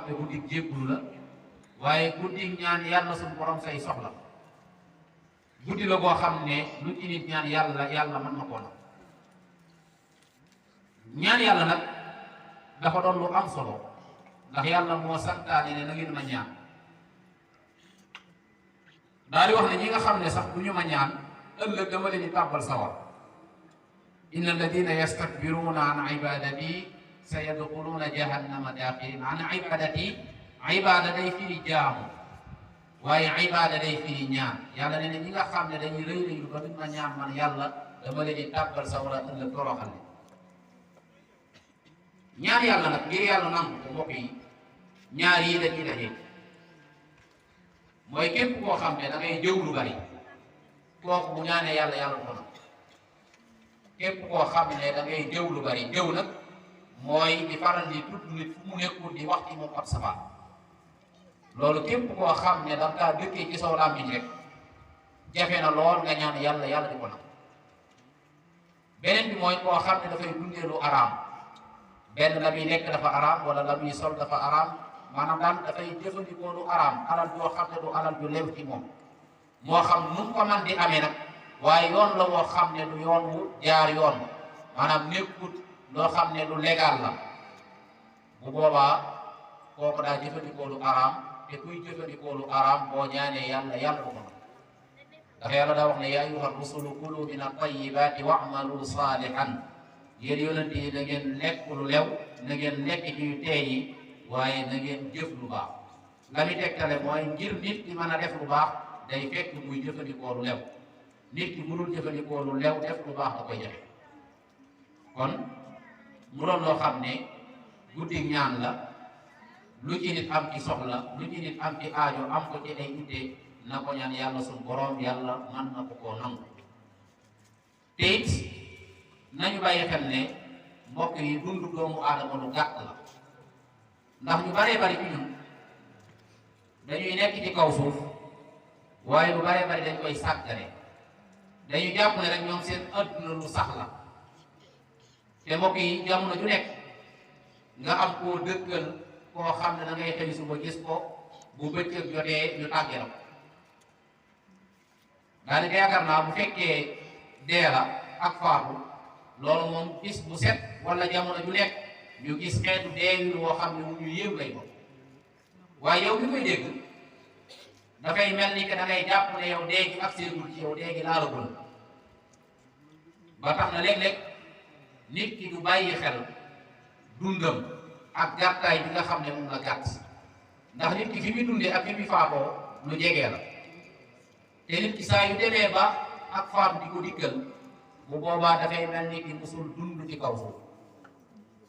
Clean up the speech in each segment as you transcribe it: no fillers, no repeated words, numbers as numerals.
xam ne guddi jéggulu la waaye guddi ñaan yàlla suñu borom say soxla guddi la goo xam ne lu ci nit ñaan yàlla yàlla mën na koo nag ñaan yàlla nag dafa doon lu am solo ndax yàlla moo santaane ne na ngeen ma ñaan daal di wax ne ñi nga xam ne sax du ñu ma ñaan ëllëg dama leen di tàbbal sawar inna alladina yastakbiruna an ibadati sa yadxuluuna jahannama daaxirin an ibadati ibada day firi jaamu waaye ibada day firi ñaan yàlla ne ne ñi nga xam ne dañuy rëy rëylu ba duñ ma ñaan man yàlla dama leen di tàbbal sawara ëllëg toroxal leen ñaan yàlla nag ngir yàlla nangu ko mbokk yi ñaar yi dañuy daje mooy képp koo xam ne da ngay jëw lu bari kooku bu ñaanee yàlla yàlla ko nag képp koo xam ne da ngay jëw lu bari jëw nag mooy di faral di tudd nit fu mu nekkul di wax ci moom ab safaan loolu képp koo xam ne da nga kaa dëkkee ci saw làmmiñ rek jafe na lool nga ñaan yàlla yàlla di ko nag beneen bi mooy koo xam ne dafay dundee lu araam benn la muy nekk dafa araam wala la muy sol dafa araam maanaam daal dafay jëfandikoo lu araam alal joo xam ne du alal ju lew ci moom moo xam nu mu ko man di amee nag waaye yoon la woo xam ne du yoon wu jaar yoon maanaam nekkut loo xam ne lu légal la bu boobaa kooku daa jëfandikoo lu araam te kuy jëfandikoo lu araam boo ñaanee yàlla yàlla du ko nag ndax yàlla daa wax ne yaa ayyuha rusulu kulu min at-tayyibati wa'malu salihan yéen yonent yi na ngeen lekk lu lew na ngeen lekk ci yu teey yi waaye na ngeen jëf lu baax la muy tegtale mooy ngir nit ki mën a def lu baax day fekk muy jëfandikoo lu lew nit ki mënul jëfandikoo lu lew def lu baax da koy jafe kon mu doon loo xam ne guddi ñaan la lu ci nit am ci soxla lu ci nit am ci aajo am ko ci ay itte na ko ñaan yàlla suñu borom yàlla mën na ko koo nangu te it nañu bàyyi xel ne mbokk yi dundu doomu aadama lu gàtt la ndax ñu baree bari ci ñun dañuy nekk ci kaw suuf waaye lu baree bari dañ koy sàggane dañu jàpp ne rek ñoom seen adduna lu sax la te mbokk yi jamono ju nekk nga am koo dëkkal koo xam ne da ngay xëy suba gis ko bu bëccëg jotee ñu tàggee la ko daanaka yaakaar naa bu fekkee dee la ak faatu loolu moom bis bu set wala jamono ju nekk ñu gis xeetu dee woo xam ne mu ñu yéem lay ko waaye yow mi koy dégg dafay mel ni que da ngay jàpp ne yow dee gi ak seegul ci yow dee gi laalagul ba tax na léeg-léeg nit ki du bàyyi xel dundam ak gàttaay bi nga xam ne moom la gàtt ndax nit ki fi muy dundee ak fi muy faatoo lu jegee la te nit ki saa yu demee ba ak faatu di ko dikkal bu boobaa dafay mel ni ki musul dund ci kaw suuf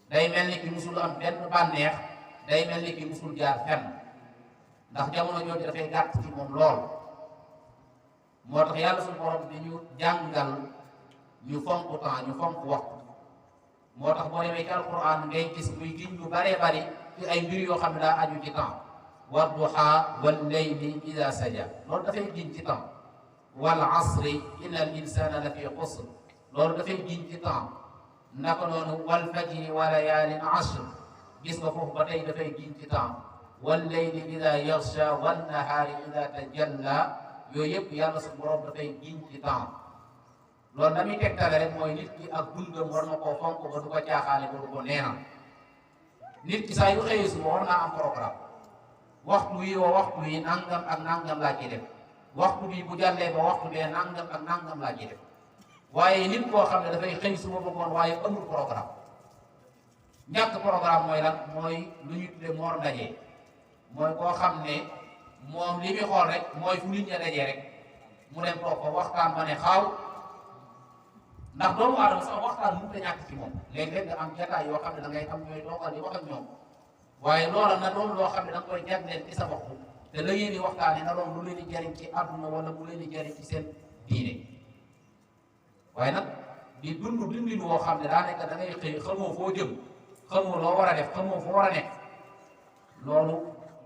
day mel ni ki musul am benn bànneex day mel ni ki musul jaar fenn ndax jamono jooju dafay gàtt ci moom lool moo tax yàlla suñu borom di ñu jàngal ñu fonk temps ñu fonk waxtu moo tax boo demee ci alquran ngay gis muy giñ lu baree bari ci ay mbir yoo xam ne daa aju ci temps wadduha wal layli ida saja loolu dafay giñ ci temps wal asri inna al insana la fi xusr loolu dafay giñ ci temps naka noonu wal fajri wa layaalin ashr gis nga foofu ba tey dafay giñ ci temps wal layli ida yaxsha wan nahaari ida tajalla yooyu yëpp yàlla su borom dafay giñ ci temps loolu la muy tegtale rek mooy nit ki ak dundam war na koo fonk ba du ko caaxaane ba du ko neenal nit ki saa yu xëyee suba war naa am programme waxtu wi wa waxtu wi nangam ak nangam laa ciy def waxtu bi bu jàllee ba waxtu bee nangam ak nangam laa ciy def waaye nit koo xam ne dafay xëy suba ba ngoon waaye amul programme ñàkk programme mooy lan mooy lu ñu tuddee moor ndaje mooy koo xam ne moom li muy xool rek mooy fu nit ña dajee rek mu dem toog ko waxtaan ba ne xaaw ndax doomu aadama sax waxtaan mënut a ñàkk ci moom léeg-léeg nga am jataay yoo xam ne da ngay am ñooy toogal di wax ak ñoom waaye loola na doon loo xam ne da nga koy jagleel ci sa bopp te la ngeen di waxtaanee na doon lu leen di jariñ ci àdduna wala mu leen di jariñ ci seen diine waaye nag di dund dundin woo xam ne daa nekk da ngay xëy xamoo foo jëm xamoo loo war a def xamoo foo war a nekk loolu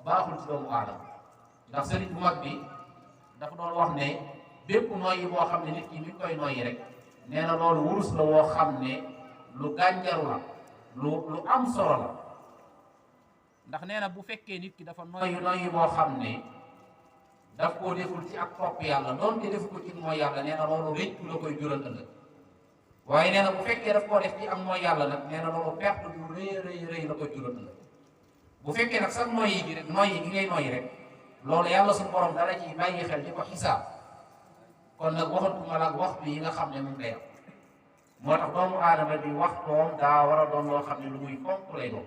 baaxul ci doomu aadama ndax sëriñ bu mag bi dafa doon wax ne bépp noyyi boo xam ne nit ki mi koy noyyi rek nee na loolu wurus la woo xam ne lu gànjaru la lu am solo la ndax nee na bu fekkee nit ki dafa noyyi boo xam ne daf koo deful ci ak topp yàlla doonte defu ko ci mooy yàlla nee na loolu rëccu la koy jural ëllëg waaye nee na bu fekkee daf koo def ci ak mooy yàlla nag nee na loolu perte bu rëy la koy jural ëllëg bu fekkee nag sax noyyi gi rek noyyi gi ngay noyyi rek loolu yàlla suñu borom dara ci bàyyi xel di ko xisaab kon nag waxatuma la waxtu yi nga xam ne moom day am moo tax doomu aadama bi waxtoom daa war a doon loo xam ne lu muy fonk lay doon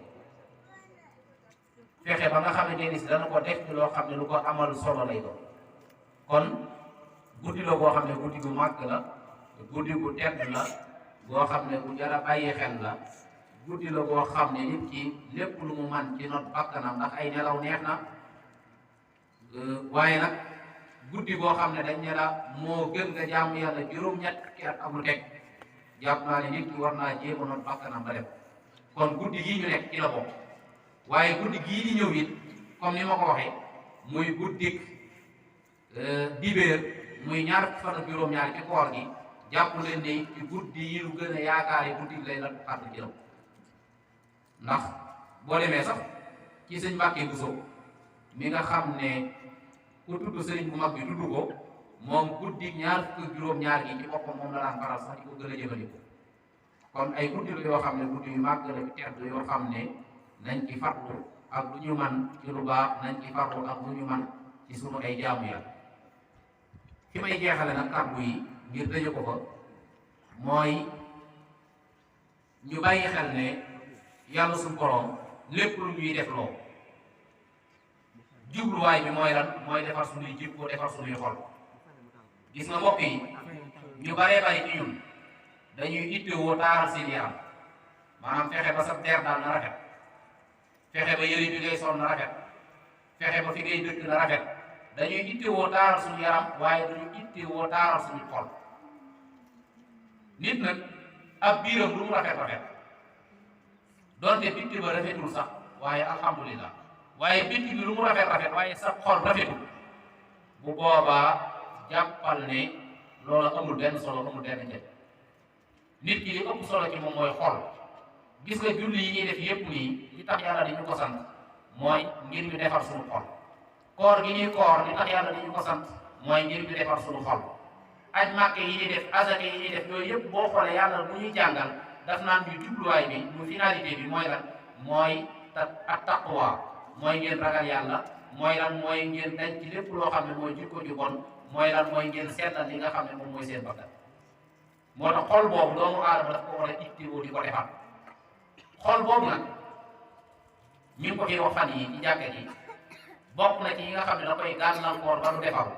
fexe ba nga xamante ni si dana ko def ci loo xam ne lu ko amal solo lay doon kon guddi la boo xam ne guddi gu màgg la guddi gu tedd la boo xam ne bu jar a bàyyi xel la guddi la boo xam ne nit ki lépp lu mu man ci not bakkanam ndax ay nelaw neex na waaye nag guddi boo xam ne dañ ne la moo gën nga jaamu yàlla juróom-ñett fukki at ak lu teg jàpp naa ne nit ki war naa jéem a not bakkanam ba dem kon guddi gii ñu nekk ci la bokk waaye guddi gii di ñëw it comme ni ma ko waxee muy guddik dibéer muy ñaar fan ak juróom-ñaar ci koor gi jàpp leen ne ci guddi yi lu gën a yaakaari guddi lay la xar ci law ndax boo demee sax ci sëñ Mbàkke Buso mi nga xam ne ku tudd sëriñ bu mag bi tudd ko moom guddi ñaar fukk ak juróom-ñaar gi ci boppam moom la daan faral sax di ko gën a jëfandikoo kon ay guddi la yoo xam ne guddi yu màgg la ci tedd yoo xam ne nañ ci farlu ak lu ñu man ci lu baax nañ ci farlu ak lu ñu man ci sunu ay jaamu yàlla fi may jeexale nag kàddu yi ngir tëje ko fa mooy ñu bàyyi xel ne yàlla suñu borom lépp lu ñuy def loo jubluwaay bi mooy lan mooy defar suñuy jikko defar suñuy xol gis nga mbokk yi ñu baree bari ci ñun dañuy ittewoo taaral seen yaram maanaam fexe ba sa der daal na rafet fexe ba yëre bi ngay sol na rafet fexe ba fi ngay dëkk na rafet dañuy ittewoo taaral suñu yaram waaye dañuy ittewoo taaral suñu xol nit nag ab biiram lu mu rafet rafet donte bitti ba rafetul sax waaye alhamdulillah waaye bitti bi lu mu rafet rafet waaye sa xol rafetul bu boobaa jàppal ne loolu amul benn solo amul benn njëriñ nit ki li ëpp solo ci moom mooy xol gis nga julli yi ñuy def yépp nii li tax yàlla di ñu ko sant mooy ngir ñu defar suñu xol koor gi ñuy koor li tax yàlla di ñu ko sant mooy ngir ñu defar suñu xol aj màkk yi ñuy def azaka yi ñuy def yooyu yëpp boo xoolee yàlla bu ñuy jàngal daf naan ñu jubluwaay bi mu finalité bi mooy lan mooy ak taqwa mooy ngeen ragal yàlla mooy lan mooy ngeen dañ ci lépp loo xam ne mooy jikko ju bon mooy lan mooy ngeen seetal li nga xam ne moom mooy seen bakkan moo tax xol boobu doomu aadama daf ko war a ittewoo di ko defar xol boobu nag mi ngi ko fi wax fan yi ci jàkka ji bokk na ci yi nga xam ne da koy gàllankoor ba du defaru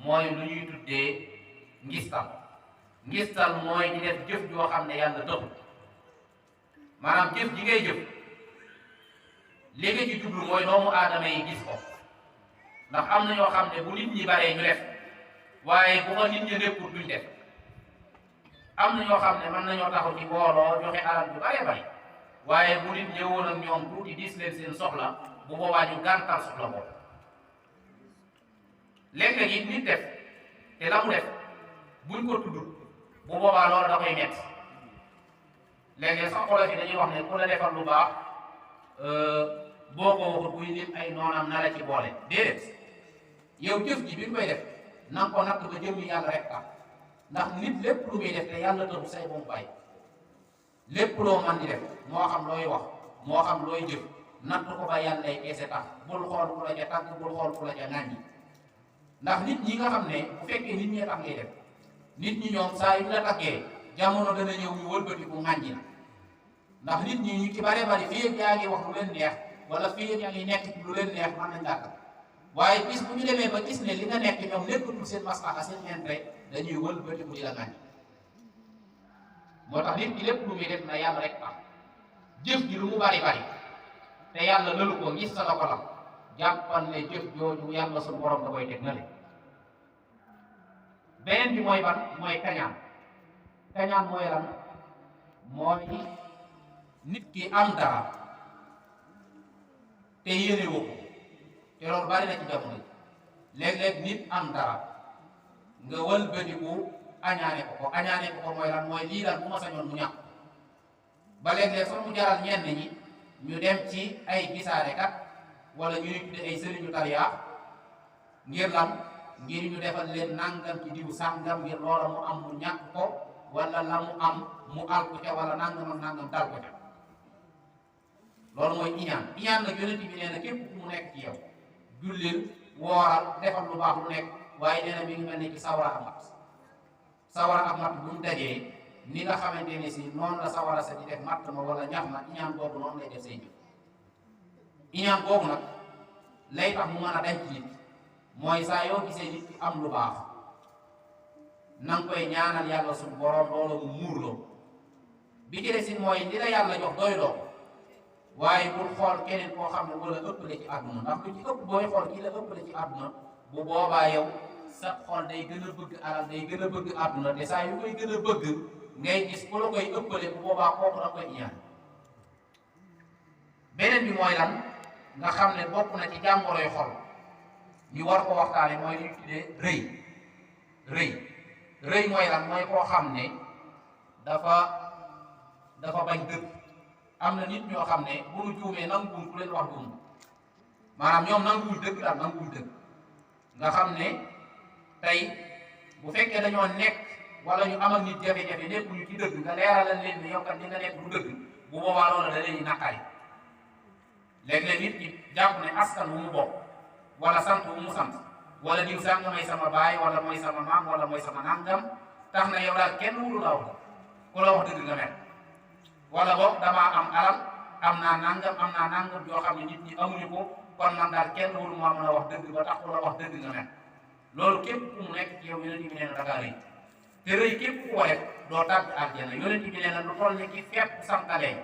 mooy lu ñuy tuddee ngistal mooy di def jëf joo xam ne yàlla taxul maanaam jëf ji ngay jëf li nga ci jublu mooy doomu aadama yi gis ko ndax am na ñoo xam ne bu nit ñi baree ñu def waaye bu ko nit ñi nekkul duñ def am na ñoo xam ne mën nañoo taxaw ci booloo joxe alal ju bare bari waaye bu nit ñëwoon ak ñoom tuuti diis leen seen soxla bu boobaa ñu gàntal soxla boobu léeg-léeg it nit def te la mu def buñ ko tudd bu boobaa loolu da koy metti léeg-léeg sax xoolal fi dañuy wax ne ku la defal lu baax boo ko waxut buy nit ay noonam na la ci boole déedéet yow jëf ji bi nga koy def na nga ko natt ba jëmmi yàlla rek tax ndax nit lépp lu muy def te yàlla taxul say ba mu bàyyi lépp loo man di def moo xam looy wax moo xam looy jëf natt ko ba yàlla lay keese tax bul xool ku la ca tànk bul xool ku la ca ŋàññi ndax nit ñi nga xam ne bu fekkee nit ñee tax ngay def nit ñi ñoom saa yu la taggee jamono dana ñëw ñu wëlbatiku ŋàññi la ndax nit ñi ñu ci bare bari fii ak yaa ngi wax lu leen neex wala fii ak yaa ngi nekk lu leen neex mën nañ dàkk waaye bis bu ñu demee ba gis ne li nga nekk ñoom nekkatul seen maslaxa seen intérêt dañuy wëlbatiku di la ŋàññi moo tax nit ki lépp lu muy def na yàlla rek tax jëf ji lu mu bari bari te yàlla lëlu ko gis sa la ko lam jàppal ne jëf jooju yàlla suñu borom da koy teg na le beneen bi mooy ban mooy kañaan kañaan mooy lan mooy nit ki am dara te yéene woo ko te loolu bari na ci jamono léeg-léeg nit am dara nga wëlbatiku añaane ko mooy lan mooy lii daal bu ma sañoon mu ñàkk ba léeg-léeg sax mu jaral ñenn ñi ñu dem ci ay gisaanekat wala ñu tudde ay sëriñu tariya ngir lan ngir ñu defal leen nangam ci diw sàngam ngir loola mu am mu ñàkk ko wala la mu am mu al ko ca wala nangam ak nangam dal ko ca loolu mooy iñaan iñaan nag yonent bi nee na képp ku mu nekk ci yow jullil wooral defal lu baax lu nekk waaye nee na mi ngi mel ni ci sawara ak mat sawara ak mat bu mu dajee ni nga xamante ne si noonu la sawara sa di def matt ma wala ñax ma iñaan boobu noonu lay def say jëf iñaan boobu nag lay tax mu mën a dañ ci nit mooy saa yoo gisee nit ki am lu baax na nga koy ñaanal yàlla suñu borom loolu mu muur loo bi ci des mooy li la yàlla jox doy loo waaye bul xool keneen koo xam ne wala ëppale ci àdduna ndax lu ci ëpp booy xool kii la ëppale ci àdduna bu boobaa yow sa xol day gën a bëgg alal day gën a bëgg àdduna te saa yu koy gën a bëgg ngay gis ku la koy ëppale bu boobaa kooku da koy iñaan beneen bi mooy lan nga xam ne bokk na ci jàngoroy xol ñu war ko waxtaane mooy li ñu tuddee rëy mooy lan mooy koo xam ne dafa bañ dëgg am na nit ñoo xam ne bu nu juumee nanguwul ku leen wax juum maanaam ñoom nanguwul dëgg daal nanguwul dëgg nga xam ne tey bu fekkee dañoo nekk wala ñu am ak nit jafe-jafe nekkuñu ci dëgg nga leeralal leen ni yow kat li nga nekk du dëgg bu boobaa loolu da leen di naqari léeg-léeg nit ñi jàpp ne askan wu mu bokk wala sant wu mu sant wala diw sàng mooy sama baay wala mooy sama maam wala mooy sama nangam tax na yow daal kenn wulu la wax ku la wax dëgg nga mel wala boog damaa am alal am naa nangam yoo xam ne nit ñi amuñu ko kon man daal kenn wulu moo mën a wax dëgg ba tax ku la wax dëgg nga mel loolu képp ku mu nekk ci yow yonent bi nee na da ngaa rëy te rëy képp ku ko def doo tàbbi àjjana yonent bi nee na lu toll ni ki fépp santalee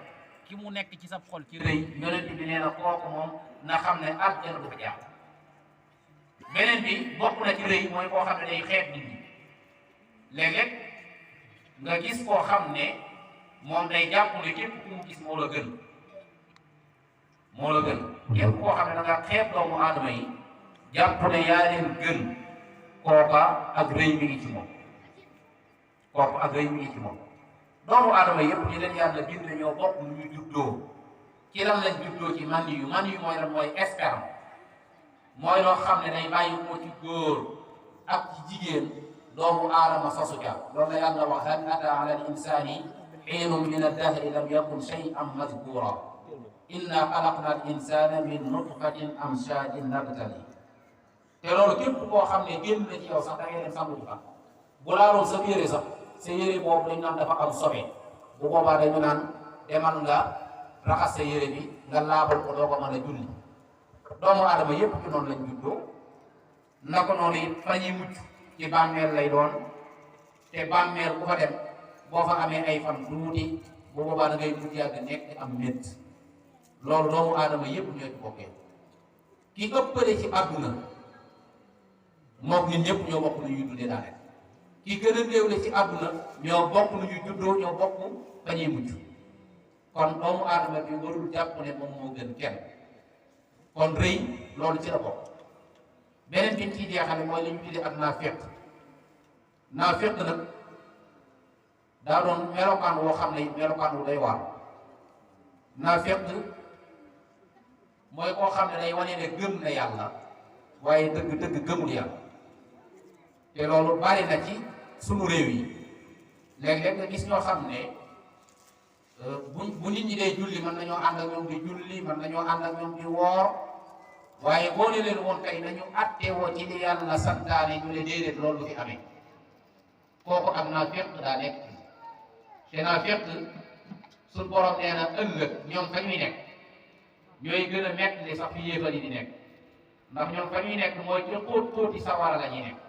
ki mu nekk ci sa xol ci rëy yonent bi nee na kooku moom na xam ne àjjana du ko jàpp beneen bi bokk na ci rëy mooy koo xam ne day xeeb nit ñi léeg-léeg nga gis koo xam ne moom day jàpp ne képp ku mu gis moo la gën képp koo xam ne da nga xeeb doomu aadama yi jàpp ne yaa leen gën kooka ak rëy mi ngi ci moom doomu aadama yëpp ñi leen yàlla bind ñoo bokk nu ñu juddoo ci lan lañ juddoo ci man yu mooy lan mooy sperme mooy loo xam ne day bàyyi ko ci góor ak ci jigéen doomu aadama sosu ca loolu la yàlla wax hal ata ala al insani xiinun min ad-dahri lam yakun shay'an mazkura inna xalaqna al insana min nutfatin amshajin nabtali te loolu képp koo xam ne génn na ci yow sax da ngay dem sangu fa bu laaloon sa yére sax sa yére boobu dañ naan dafa am sobe bu boobaa dañu naan demal nga raxas sa yére bi nga laabal ko doo ko mën a julli doomu aadama yépp ci noonu lañ juddoo na ko noonu it fa ñuy mucc ci bàmmeel lay doon te bàmmeel bu fa dem boo fa amee ay fan tuuti bu boobaa da ngay mujj yàgg nekk am métt loolu doomu aadama yépp ñoo ci bokkee ki ëppale ci àdduna moom nit ñëpp ñoo bokk lu ñuy dundee daanaka ki gën a néewle ci àdduna ñoo bokk lu ñuy juddoo ñoo bokk fa ñuy mucc kon doomu aadama bi warul jàpp ne moom moo gën kenn kon rëy loolu ci la bokk beneen bi ñu ciy jeexale mooy li ñu tuddee ak naafeq nag daa doon melokaan woo xam ne melokaan wu day waar naafeq mooy koo xam ne day wane ne gëm na yàlla waaye dëgg gëmul yàlla te loolu bari na ci sunu réew yi léeg-léeg nga gis ñoo xam ne bu nit ñi dee julli mën nañoo ànd ak ñoom di julli mën nañoo ànd ak ñoom di woor waaye boo ne leen woon kay nañu àtteewoo ci li yàlla santaane ñu ne déedéet loolu fi amee kooku ak naafeq daa nekk te naafeq suñ borom nee na ëllëg ñoom fa ñuy nekk ñooy gën a metti li sax fi yéefar yi di nekk ndax ñoom fa ñuy nekk mooy ci xóot-xóoti sawara la ñuy nekk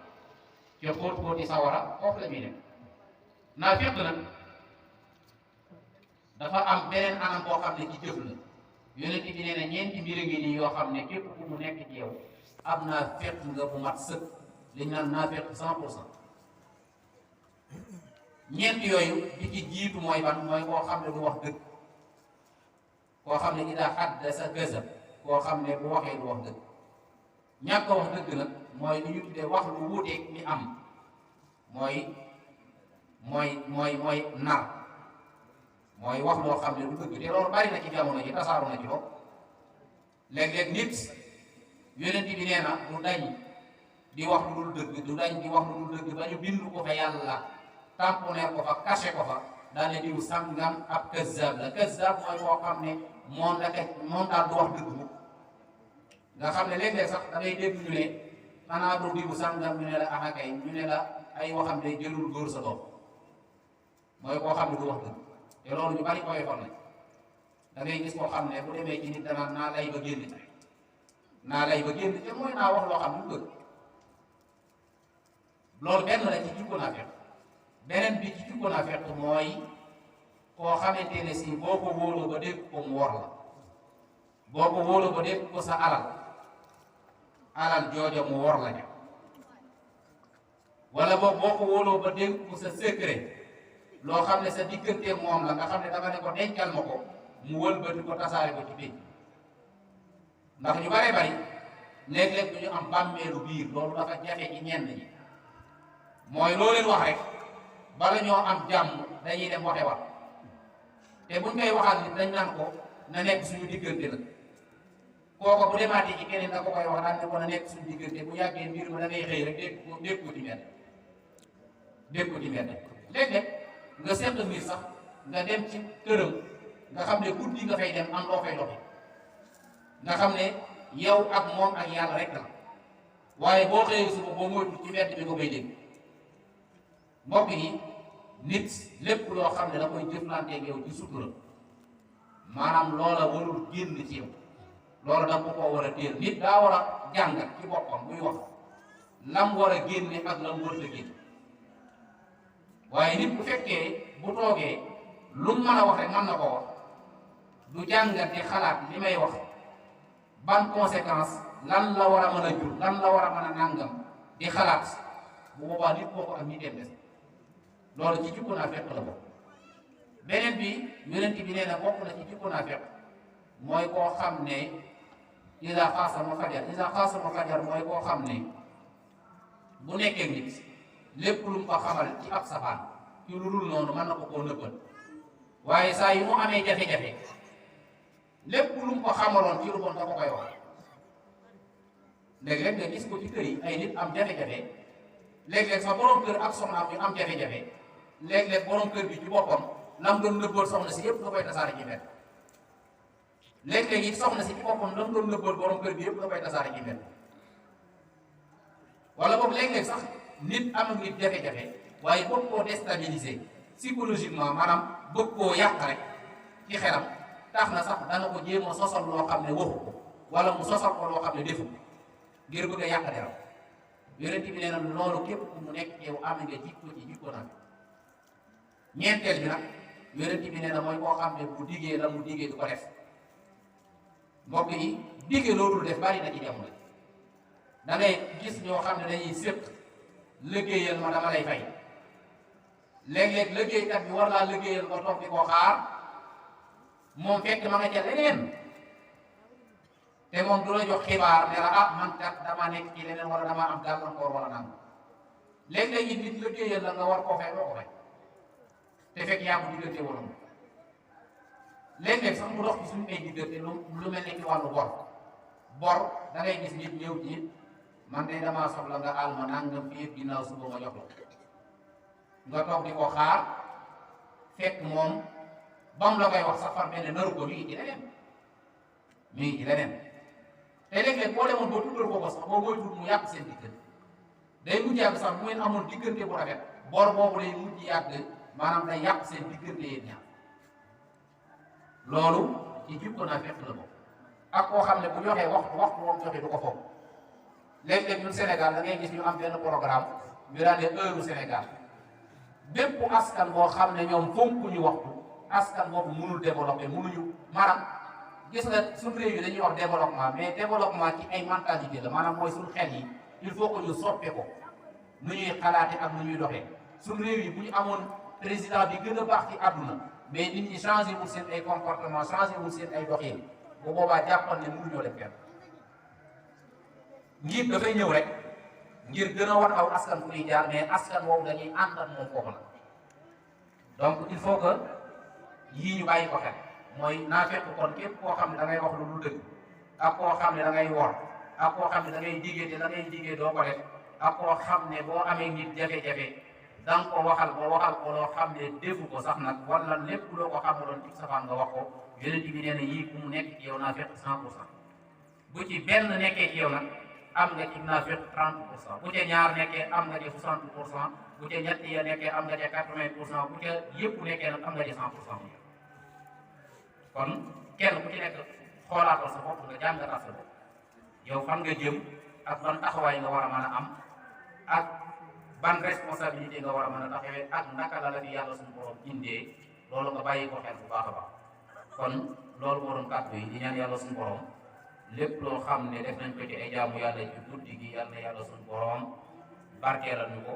ci xóot-xóoti sawara foofu la ñuy nekk naafeq nag dafa am beneen anam boo xam ne ci jëf la yonent bi nee na ñeenti mbir a ngi nii yoo xam ne képp ku mu nekk ci yow am naafeq nga bu mat sëkk li ñu naan naafeq 100%. ñeent yooyu bi ci jiitu mooy ban mooy koo xam ne du wax dëgg koo xam ne idaa haddasa kazab koo xam ne bu waxee du wax dëgg ñàkk a wax dëgg nag mooy li ñu tuddee wax lu wuuteeg li am mooy nar mooy wax loo xam ne du dëgg te loolu bari na ci jamono ji tasaaru na ci lool léeg-léeg nit yonent bi nee na du dañ di wax lu dul dëgg du dañ di wax lu dul dëgg ba ñu bind ko fa yàlla tamponné ko fa caché ko fa daal ne diw sàngam ab kazzab la kazzab mooy koo xam ne moom daal du wax dëgg bu nga xam ne léeg-léeg sax da ngay dégg ñu ne xanaa du diw sàngam ñu ne la axakay ñu ne la ay waxam ne jëlul góor sa doom mooy koo xam ne du wax dëgg te loolu ñu bari koy xol nañ da ngay gis koo xam ne bu demee ci nit danaan naa lay ba génn te mooy naa wax loo xam ne du dëgg loolu benn la ci jikko naa fekk beneen bi ci jikko naa fekk mooy koo xamante ne si boo ko wóoloo ba dégg ko mu wor la boo ko wóoloo ba dégg ko sa alal jooja mu wor la ja wala boo ko wóoloo ba dégg ko sa secret loo xam ne sa diggante moom la nga xam ne danga ne ko dencal ma ko mu wëlbati ko tasaare ko ci pénc ndax ñu bare bari léeg-léeg du ñu am bàmmeelu biir loolu dafa jafe ci ñenn ñi mooy loo leen wax rek bala ñoo am jàmm dañuy dem waxe wax te buñ koy waxal nit dañ naan ko na nekk suñu diggante la kooko bu demaatee ci keneen da ko koy wax daan ne ko na nekk suñu diggante bu yàggee mbir ma da ngay xëy rek dégg ko ci mbedd léeg-léeg nga seq mbir sax nga dem ci këram nga xam ne guddi nga fay dem am loo fay doxi nga xam ne yow ak moom ak yàlla rek la waaye boo xëyee suba boo moytu ci mbedd bi nga koy dégg mbokk yi nit lépp loo xam ne da koy jëflanteeg yow ci sutura maanaam loola warul génn ci yow loola da nga ko war a téel nit daa war a jàngat ci boppam muy wax lam war a génne ak lam warut a génne waaye nit bu fekkee bu toogee lu mu mën a wax rek mën na ko wax du jàngate xalaat li may wax ban conséquence lan la war a mën a jur lan la war a mën a nàngam di xalaat bu boobaa nit kooku ak niteem des loolu ci jikko naa fekk la bokk beneen bi yonent bi nee na bokk na ci jikko naa fekk mooy koo xam ne isa xaasama fajar mooy koo xam ne bu nekkee nit lépp lu mu ko xamal ci ab safaan ci lu dul noonu mën na ko koo nëbbal waaye saa yu mu amee jafe-jafe lépp lu mu ko xamaloon ci lu bon da ko koy wax léeg-léeg nga gis ko ci kër yi ay nit am jafe-jafe léeg-léeg sax borom kër ak soxnaam ñu am jafe-jafe léeg-léeg borom kër bi ci boppam lam doon nëbbal soxna si yëpp da koy tasaare ci mbedd léeg-léeg it soxna si ci boppam lam doon nëbbal borom kër bi yëpp da koy tasaare ci mbedd wala boobu léeg-léeg sax nit am ak nit jafe-jafe waaye bëgg koo déstabiliser psychologiquement maanaam bëgg koo yàq rek ci xelam tax na sax dana ko jéem a sosal loo xam ne waxu ko wala mu sosal ko loo xam ne defu ngir bëgg a yàq deram yonent bi nee na loolu képp ku mu nekk yow am nga jikko ci jikko nag ñeenteel bi nag yonent bi nee na mooy koo xam ne bu diggee la mu diggee du ko def mbokk yi diggee loolu def bari na ci jamono da ngay gis ñoo xam ne dañuy séq liggéeyal ma dama lay fay léeg-léeg liggéeykat bi war laa liggéeyal ko toog di ko xaar moom fekk ma nga ca leneen te moom du la jox xibaar ne la ah man kat dama nekk ci leneen wala dama am gàllankoor wala nangam léeg-léeg it nit liggéeyal la nga war koo fay doo ko fay te fekk yaa ko diggante wala moom léeg-léeg sax mu dox ci suñu ay diggante lu mel ne ci wàllu bor da ngay gis nit ñëw ci man de damaa soxla nga àll ma nangam fii yëpp ginnaaw suba ma jox la nga toog di ko xaar fekk moom bam la koy wax sax far mel ne naru ko mi ngi ci leneen te léeg-léeg boo demoon boo tuddal ko sax boo moytuwul mu yàq seen diggante day mujj yàgg sax bu ngeen amoon diggante bu rafet bor boobu lay mujj yàgg maanaam day yàq seen diggante yéen ñaar loolu ci jikko naa fekk la ko ak koo xam ne bu joxee waxtu moom joxe du ko foog léeg-léeg ñun Sénégal da ngay gis ñu am benn programme ñu daan ne heure Sénégal bépp askan boo xam ne ñoom fonkuñu waxtu askan boobu mënul développer mënuñu maanaam gis nga suñu réew yi dañuy wax développement mais développement ci ay mentalité la maanaam mooy suñu xel yi il faut que ñu soppe ko nu ñuy xalaate ak nu ñuy doxee suñu réew yi bu ñu amoon président bi gën a baax ci àdduna mais nit ñi changé wul seen ay comportement changé wul seen ay doxin bu boobaa jàppal ne mënuñoo def kenn njiit dafay ñëw rek ngir gën a wan aw askan fu ñuy jaar mais askan woowu dañuy ànd ak moom foofu la donc il faut que yii ñu bàyyi ko xel mooy naafeq kon képp koo xam ne da ngay wax lu dul dëgg ak koo xam ne da ngay wor ak koo xam ne da ngay digee te da ngay digee doo ko def ak koo xam ne boo amee nit jafe-jafe da nga ko waxal ko loo xam ne defu ko sax nag wala lépp loo ko xamaloon ci safaan nga wax ko yonent bi nee na yii ku mu nekk ci yow naafeq 100% bu ci benn nekkee ci yow nag am nga ci naafeq 30% bu ca ñaar nekkee am nga ci 60%. bu ca ñett ya nekkee am nga ca 80%, bu ca yëpp nekkee nag am nga ci 100%. kon kenn ku ci nekk xoolaatal sa bopp nga jàngatal sa bopp yow fan nga jëm ak ban taxawaay nga war a mën a am ak ban responsabilité nga war a mën a taxawee ak naka la la fi yàlla suñu borom indee loolu nga bàyyi ko xel bu baax a baax. kon loolu moo doon kàddu yi di ñaan yàlla suñu borom lépp loo xam ne def nañ ko ci ay jaamu yàlla ci guddi gi yal na yàlla suñu borom barkeelal ñu ko.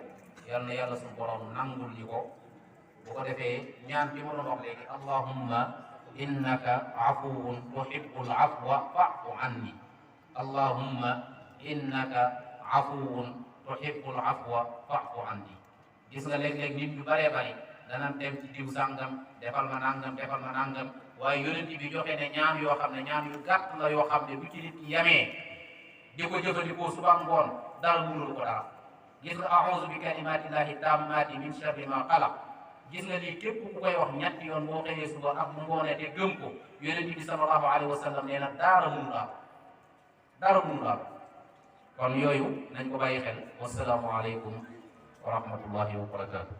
yal na yàlla suñu borom nangul ñu ko bu ko defee ñaan bi ma doon wax léegi allahumma innaka afuwun tuhibbul afwa fa'fu anni allahumma innaka afuwun tuhibbul afwa fa'fu anni. gis nga léeg-léeg nit ñu bëree bëri danañ dem ci diw sàngam defal ma nangam waaye yonent bi joxe ne ñaan yoo xam ne ñaan yu gàtt la yoo xam ne bu ci nit ki yamee di ko jëfandikoo suba ngoon dara mënul ko dara. gis nga a'uuzu bi kalimaatillaahi taammaati min sharri maa xalaq gis nga lii képp ku koy wax ñetti yoon boo xëyee suba ak mu ngoonee te gëm ko yonent bi sallallahu alayhi wa sallam nee na dara mënu laa kon yooyu nañ ko bàyyi xel wasalaamu aleykum wa rahmatullahi wa barakaatu.